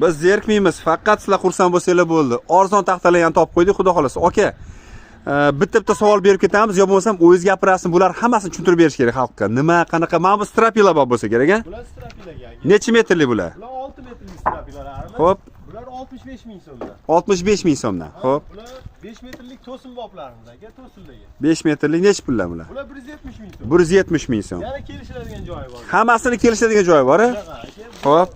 Biz zerikmaymiz, faqat sizlar xursand bo'lsanglar bo'ldi. Arzon taxtalar ham topib qo'ydik, xudo xolasa. Aka, bitta savol berib ketamiz, yo bo'lmasam o'zingiz gapirasiz, bular hammasini tushuntirib berish kerak xalqqa. Nima, qanaqa, mana bu strapilar bor bo'lsa kerak, a? Bular strapilarga. Necha metrli bular? Bular 6 metrli strapilarimiz. Xo'p. Bular 65 ming so'mdan. 65 ming so'mdan. Xo'p. Bular 5 metrlik to'sin boplarimiz aka, to'sinlarga. 5 metrlik necha pullar bular? Bular 170 ming so'm. 170 ming so'm. Yana kelishiladigan joyi bor. Hammasini kelishadigan joyi bor, a? Xo'p.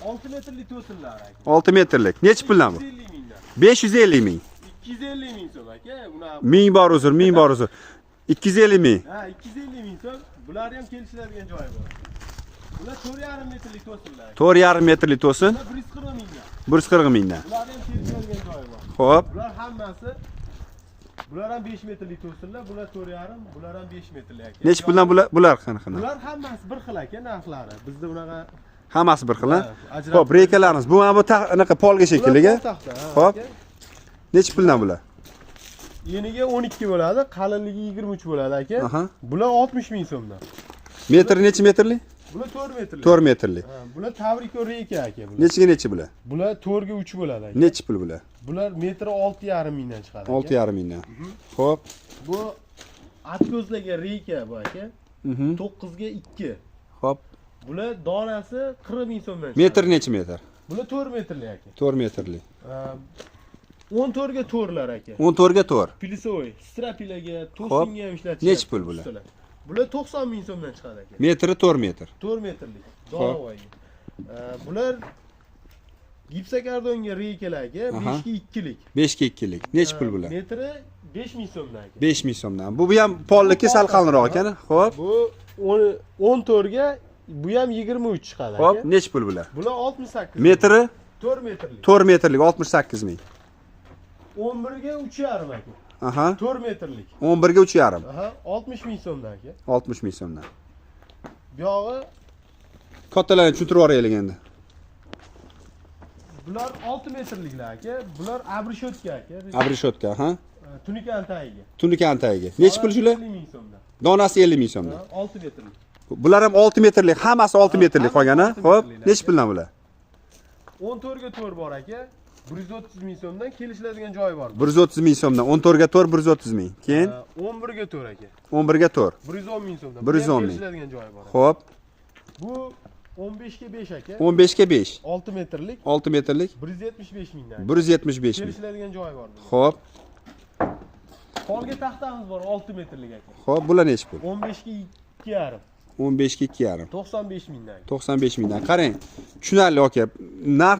6 metrli to'sinlar aka. 6 metrlik. Necha puldan bu? 550 mingdan. 550 ming. 250 ming so'm aka. Buna Ming bor uzr, ming bor uzr. 250 ming. ha, 250 ming so'm. Bular ham kelishiladigan joyi bor. Bular 4,5 metrlik to'sinlar. 4,5 metrlik to'sin. Bular 140 mingdan. 140 mingdan. Bular ham kelishiladigan joyi bor. Xo'p. Bular hammasi bular ham 5 metrlik to'sinlar, bular 4,5, bular ham 5 metrlik aka. Necha puldan bular qanaqa? Bular hammasi bir xil aka narxlari. Bizda bunaqa Hammasi bir xil, a? ajratib- Xo'p, reykalarimiz. Bu mana bu anaqa polga shekilliga. taxta. Xo'p. Necha puldan bular? Yeniga 12 bo'ladi, qalinligi 23 bo'ladi aka. Aha. Bular 60 ming so'mdan. Metr necha metrli? Bular 4 metrlik. 4 metrli. Ha, bular Tavriko reyka aka bular. Nechiga necha bular? Bular 4 ga 3 bo'ladi aka. Necha pul bular? Bular metri 6,5 mingdan chiqadi aka. 6,5 mingdan. Xo'p. Bu atkozlarga reyka bu aka. 9 ga 2. Xo'p. Bular donasi 40 ming so'mdan. Metr necha metr? Bular 4 metrli aka. 4 metrli. 14 ga 4'lar aka. 14 ga 4. Pilisoy, strapilarga, to'singa ham ishlatishadi. Nechi pul bular? Bular 90 ming so'mdan chiqadi aka. Metri 4 metr. 4 metrlik. Dovoy. Bular gipsokardonga reykalarga 5 ga 2lik. 5 ga 2lik. Necha pul bular? Metri 5 ming so'mdan aka. 5 ming so'mdan. Bu ham polliki sal qalinroq ekan. Xo'p. Bu 14 ga, bu ham 23 chiqadi aka. Xo'p, necha pul bular? Bular 68. Metri 4 metrlik. 4 metrlik 68 ming. 11 ga 3,5 aka. Aha. 4 metrlik. 11 ga 3,5. Aha, 60 ming so'mdan aka. 60 ming so'mdan. Bu yog'i Kattalarni tushuntirib yuboraylik endi. bular 6 metrliklar aka. Bular abrishotka aka. Abrishotka, ha? Tunikan tagiga. Tunikan tagiga. Necha pul shular? 50 ming so'mdan. Donasi 50 ming so'mdan. 6 metrlik. Bular ham 6 metrlik, hammasi 6 metrlik qolgan, ha? Xo'p, necha puldan bular? 14 ga 4 bor aka. 130 ming so'mdan kelishiladigan joyi bor. 130 ming so'mdan, 14 ga 4 130 ming. Keyin 11 ga 4 aka. 11 ga 4. 110 ming so'mdan. 110 ming. Kelishiladigan joyi bor. Xo'p, Bu 15 ga 5 aka. 15 ga 5. 6 metrlik. 6 metrlik 175 mingdan. 175 ming. Kelishiladigan joyi bor. Xo'p, Polga taxtamiz bor 6 metrlik aka. xo'p, bular necha pul? 15 ga 2,5. 15 ga 2,5. 95 mingdan. 95 mingdan. Qarang, tushunarli aka. Narx